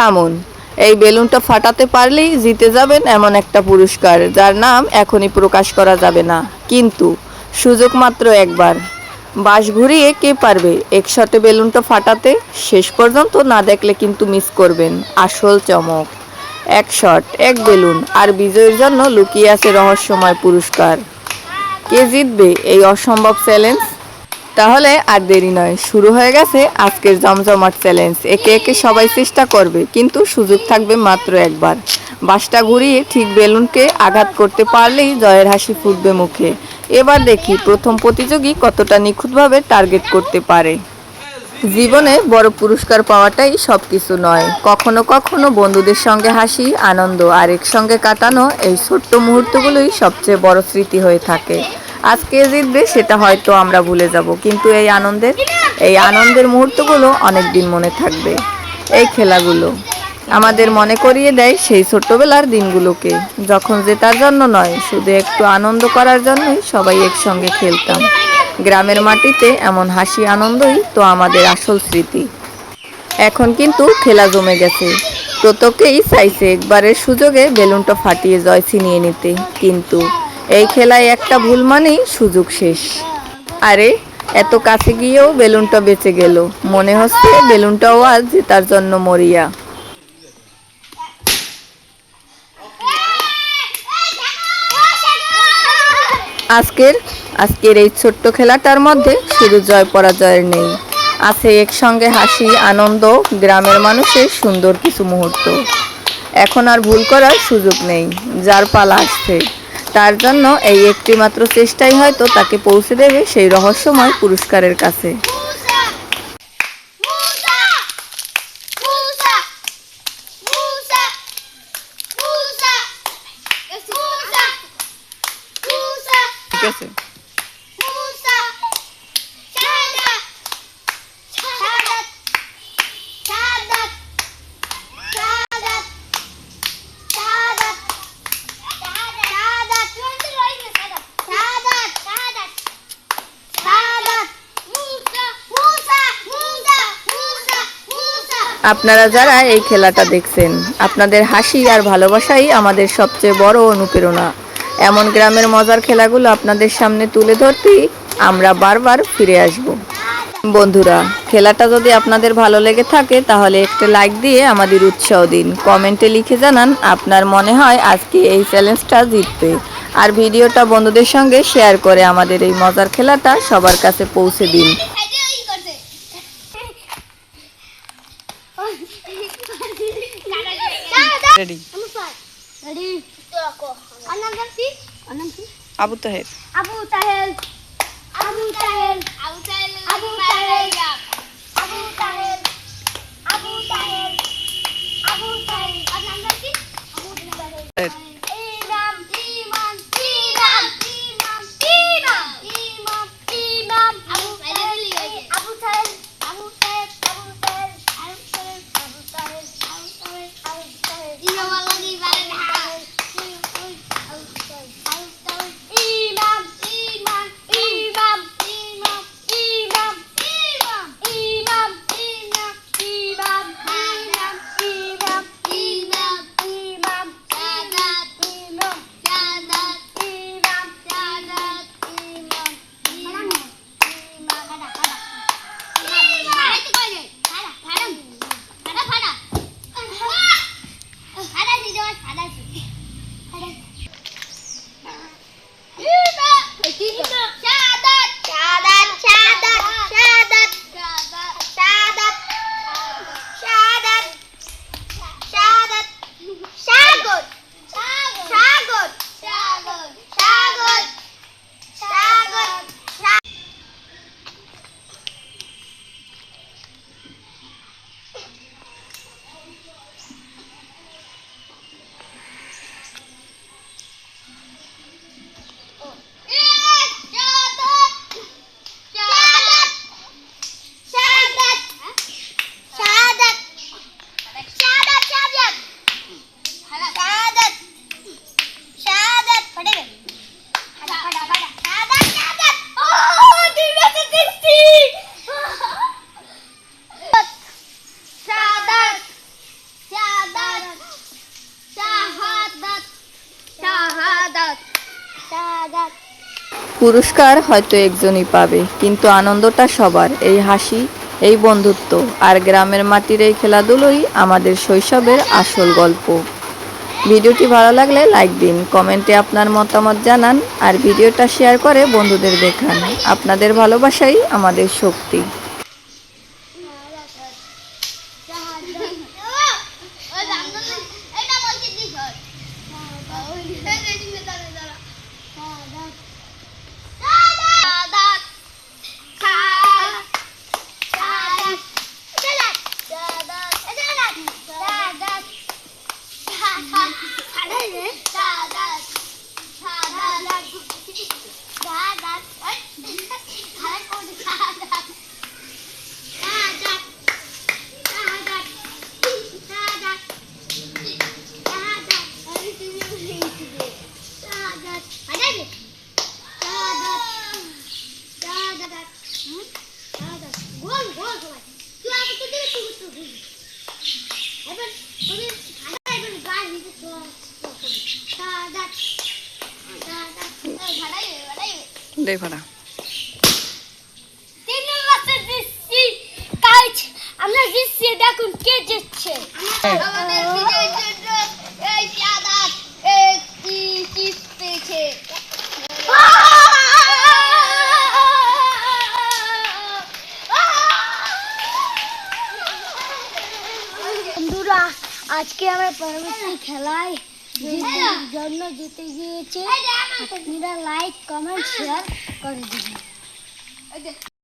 থামুন, এই বেলুনটা ফাটাতে পারলেই জিতে যাবেন এমন একটা পুরস্কার, যার নাম এখনই প্রকাশ করা যাবে না। কিন্তু সুযোগ মাত্র একবার। বাঁশ ঘুরিয়ে কে পারবে একশটে বেলুনটা ফাটাতে? শেষ পর্যন্ত না দেখলে কিন্তু মিস করবেন আসল চমক। এক শট, এক বেলুন, আর বিজয়ীর জন্য লুকিয়ে আছে রহস্যময় পুরস্কার। কে জিতবে এই অসম্ভব চ্যালেঞ্জ? তাহলে আর দেরি নয়, শুরু হয়ে গেছে আজকের জমজমাট চ্যালেঞ্জ। একে একে সবাই চেষ্টা করবে, কিন্তু সুযোগ থাকবে মাত্র একবার। বাঁশটা ঘুরিয়ে ঠিক বেলুনকে আঘাত করতে পারলেই জয়ের হাসি ফুটবে মুখে। এবার দেখি প্রথম প্রতিযোগী কতটা নিখুঁতভাবে টার্গেট করতে পারে। জীবনে বড় পুরস্কার পাওয়াটাই সব কিছু নয়, কখনো কখনো বন্ধুদের সঙ্গে হাসি, আনন্দ আর একসঙ্গে কাটানো এই ছোট্ট মুহূর্তগুলোই সবচেয়ে বড় স্মৃতি হয়ে থাকে। আজকে জিতবে সেটা হয়তো আমরা ভুলে যাব, কিন্তু এই আনন্দের মুহূর্তগুলো অনেক দিন মনে থাকবে। এই খেলাগুলো আমাদের মনে করিয়ে দেয় সেই ছোট্টবেলার দিনগুলোকে, যখন জেতার জন্য নয়, শুধু একটু আনন্দ করার জন্যই সবাই একসঙ্গে খেলতাম। গ্রামের মাটিতে এমন হাসি আনন্দই তো আমাদের আসল স্মৃতি। এখন কিন্তু খেলা জমে গেছে, প্রত্যেকেই চাইছে একবারের সুযোগে বেলুনটা ফাটিয়ে জয় ছিনিয়ে নিতে। কিন্তু এই খেলায় একটা ভুল মানেই সুযোগ শেষ। আরে, এত কাছে গিয়েও বেলুনটা বেঁচে গেল। মনে হচ্ছে বেলুনটাও আজ জেতার জন্য মরিয়া। আজকের এই ছোট্ট খেলাটার মধ্যে শুধু জয় পরাজয়ের নেই, আছে একসঙ্গে হাসি, আনন্দ, গ্রামের মানুষের সুন্দর কিছু মুহূর্ত। এখন আর ভুল করার সুযোগ নেই। যার পালা আসছে তার জন্য এই একটি মাত্র চেষ্টাই হয়তো তাকে পৌঁছে দেবে সেই রহস্যময় পুরস্কারের কাছে। ঠিক আছে। আপনারা যারা এই খেলাটা দেখছেন, আপনাদের হাসি আর ভালোবাসাই আমাদের সবচেয়ে বড় অনুপ্রেরণা। এমন গ্রামের মজার খেলাগুলো আপনাদের সামনে তুলে ধরতেই আমরা বারবার ফিরে আসব। বন্ধুরা, খেলাটা যদি আপনাদের ভালো লেগে থাকে তাহলে একটা লাইক দিয়ে আমাদের উৎসাহ দিন। কমেন্টে লিখে জানান আপনার মনে হয় আজকে এই চ্যালেঞ্জটা জিতবে। আর ভিডিওটা বন্ধুদের সঙ্গে শেয়ার করে আমাদের এই মজার খেলাটা সবার কাছে পৌঁছে দিন। রেডি? রেডি। আবু তাহের। আবু তাহের। আবু তাহের। আবু তাহের। আবু তাহের। আবু তাহের। আবু তাহের। আবু তাহের। আর নাম কি? আবু তাহের। ইমাম ইমাম ইমাম ইমাম ইমাম ইমাম ইমাম আবু তাহের। আবু তাহের। আবু তাহের। আবু তাহের। আবু তাহের। আবু তাহের। আবু তাহের। আবু তাহের। ইমাম আল্লাহি বারে না। পুরস্কার হয়তো একজনই পাবে, কিন্তু আনন্দটা সবার। এই হাসি, এই বন্ধুত্ব আর গ্রামের মাটির এই খেলাধুলোই আমাদের শৈশবের আসল গল্প। ভিডিওটি ভালো লাগলে লাইক দিন, কমেন্টে আপনার মতামত জানান আর ভিডিওটা শেয়ার করে বন্ধুদের দেখান। আপনাদের ভালোবাসাই আমাদের শক্তি। দেখো না আমরা জিতছি, দেখুন কে জিতছে। আমাদের বিজয়ের জন্য এই সাদাত একটি চিজ পেয়েছে। বন্ধুরা, আজকে আমরা পরবর্তী খেলায় জন্য জিতে গিয়েছে। আপনারা লাইক, কমেন্ট, শেয়ার করে দিবেন।